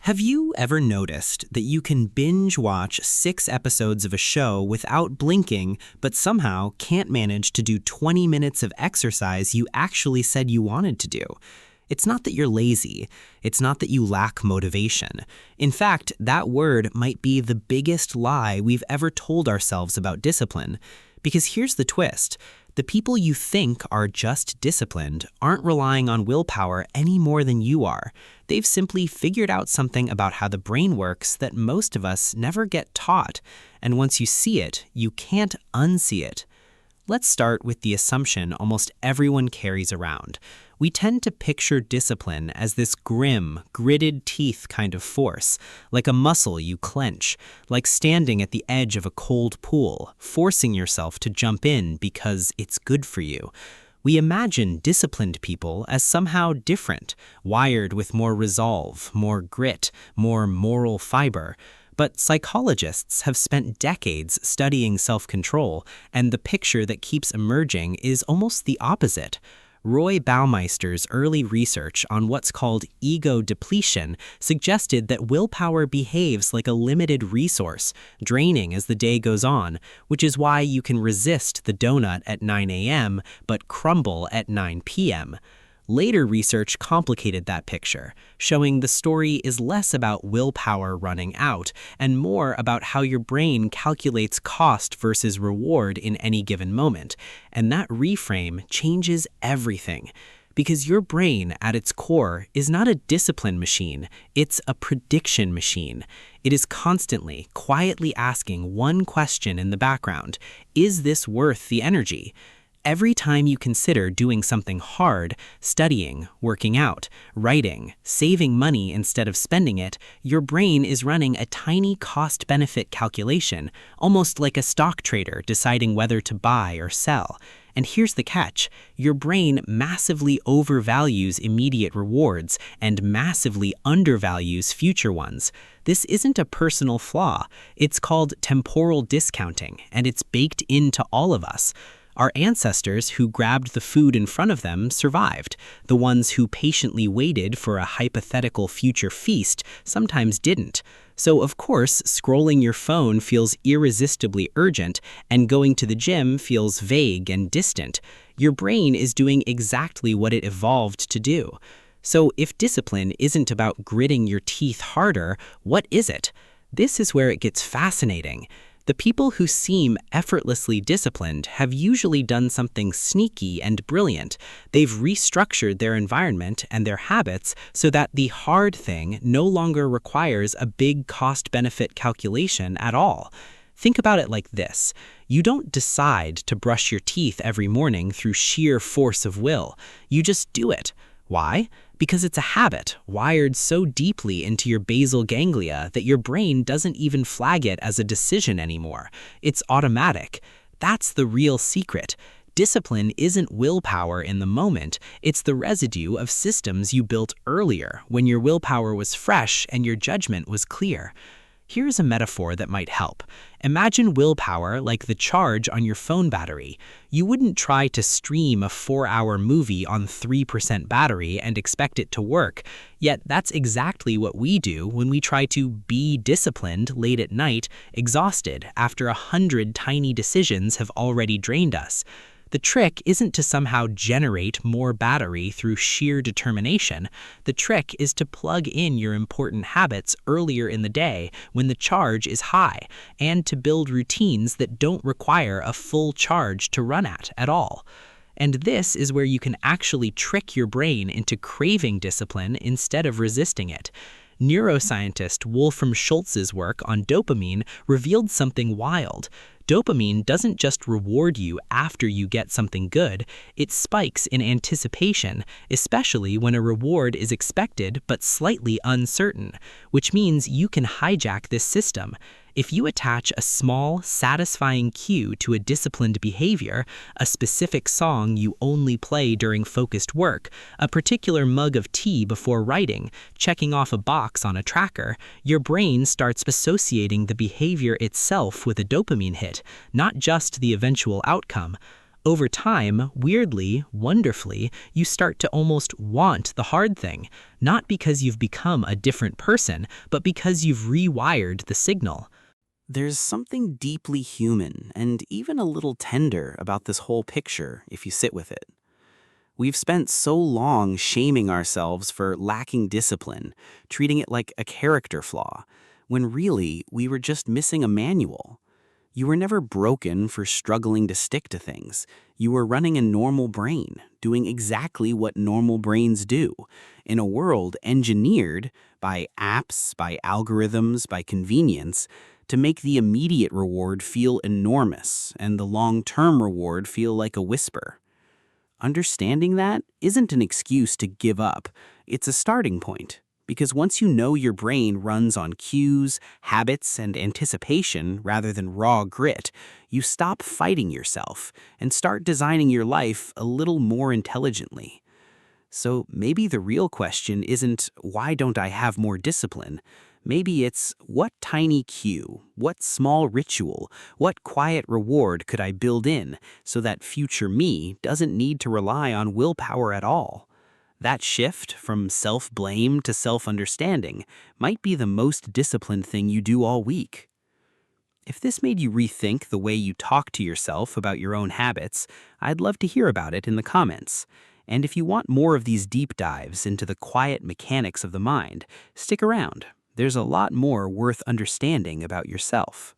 Have you ever noticed that you can binge watch 6 episodes of a show without blinking, but somehow can't manage to do 20 minutes of exercise you actually said you wanted to do? It's not that you're lazy. It's not that you lack motivation. In fact, that word might be the biggest lie we've ever told ourselves about discipline. Because here's the twist. The people you think are just disciplined aren't relying on willpower any more than you are. They've simply figured out something about how the brain works that most of us never get taught. And once you see it, you can't unsee it. Let's start with the assumption almost everyone carries around. We tend to picture discipline as this grim, gritted teeth kind of force, like a muscle you clench, like standing at the edge of a cold pool, forcing yourself to jump in because it's good for you. We imagine disciplined people as somehow different, wired with more resolve, more grit, more moral fiber. But psychologists have spent decades studying self-control, and the picture that keeps emerging is almost the opposite. Roy Baumeister's early research on what's called ego depletion suggested that willpower behaves like a limited resource, draining as the day goes on, which is why you can resist the donut at 9 a.m. but crumble at 9 p.m. Later research complicated that picture, showing the story is less about willpower running out and more about how your brain calculates cost versus reward in any given moment. And that reframe changes everything. Because your brain, at its core, is not a discipline machine, it's a prediction machine. It is constantly, quietly asking one question in the background: is this worth the energy? Every time you consider doing something hard, studying, working out, writing, saving money instead of spending it, your brain is running a tiny cost-benefit calculation, almost like a stock trader deciding whether to buy or sell. And here's the catch. Your brain massively overvalues immediate rewards and massively undervalues future ones. This isn't a personal flaw. It's called temporal discounting, and it's baked into all of us. Our ancestors who grabbed the food in front of them survived. The ones who patiently waited for a hypothetical future feast sometimes didn't. So, of course, scrolling your phone feels irresistibly urgent, and going to the gym feels vague and distant. Your brain is doing exactly what it evolved to do. So, if discipline isn't about gritting your teeth harder, what is it? This is where it gets fascinating. The people who seem effortlessly disciplined have usually done something sneaky and brilliant. They've restructured their environment and their habits so that the hard thing no longer requires a big cost-benefit calculation at all. Think about it like this. You don't decide to brush your teeth every morning through sheer force of will. You just do it. Why? Because it's a habit wired so deeply into your basal ganglia that your brain doesn't even flag it as a decision anymore. It's automatic. That's the real secret. Discipline isn't willpower in the moment. It's the residue of systems you built earlier when your willpower was fresh and your judgment was clear. Here's a metaphor that might help. Imagine willpower like the charge on your phone battery. You wouldn't try to stream a 4-hour movie on 3% battery and expect it to work. Yet that's exactly what we do when we try to be disciplined late at night, exhausted after 100 tiny decisions have already drained us. The trick isn't to somehow generate more battery through sheer determination. The trick is to plug in your important habits earlier in the day when the charge is high, and to build routines that don't require a full charge to run at all. And this is where you can actually trick your brain into craving discipline instead of resisting it. Neuroscientist Wolfram Schultz's work on dopamine revealed something wild. Dopamine doesn't just reward you after you get something good, it spikes in anticipation, especially when a reward is expected but slightly uncertain, which means you can hijack this system. If you attach a small, satisfying cue to a disciplined behavior, a specific song you only play during focused work, a particular mug of tea before writing, checking off a box on a tracker, your brain starts associating the behavior itself with a dopamine hit, not just the eventual outcome. Over time, weirdly, wonderfully, you start to almost want the hard thing, not because you've become a different person, but because you've rewired the signal. There's something deeply human and even a little tender about this whole picture if you sit with it. We've spent so long shaming ourselves for lacking discipline, treating it like a character flaw, when really we were just missing a manual. You were never broken for struggling to stick to things. You were running a normal brain, doing exactly what normal brains do, in a world engineered by apps, by algorithms, by convenience, to make the immediate reward feel enormous and the long-term reward feel like a whisper. Understanding that isn't an excuse to give up, it's a starting point. Because once you know your brain runs on cues, habits, and anticipation rather than raw grit, you stop fighting yourself and start designing your life a little more intelligently. So maybe the real question isn't, why don't I have more discipline? Maybe it's, what tiny cue, what small ritual, what quiet reward could I build in so that future me doesn't need to rely on willpower at all? That shift from self-blame to self-understanding might be the most disciplined thing you do all week. If this made you rethink the way you talk to yourself about your own habits, I'd love to hear about it in the comments. And if you want more of these deep dives into the quiet mechanics of the mind, stick around. There's a lot more worth understanding about yourself.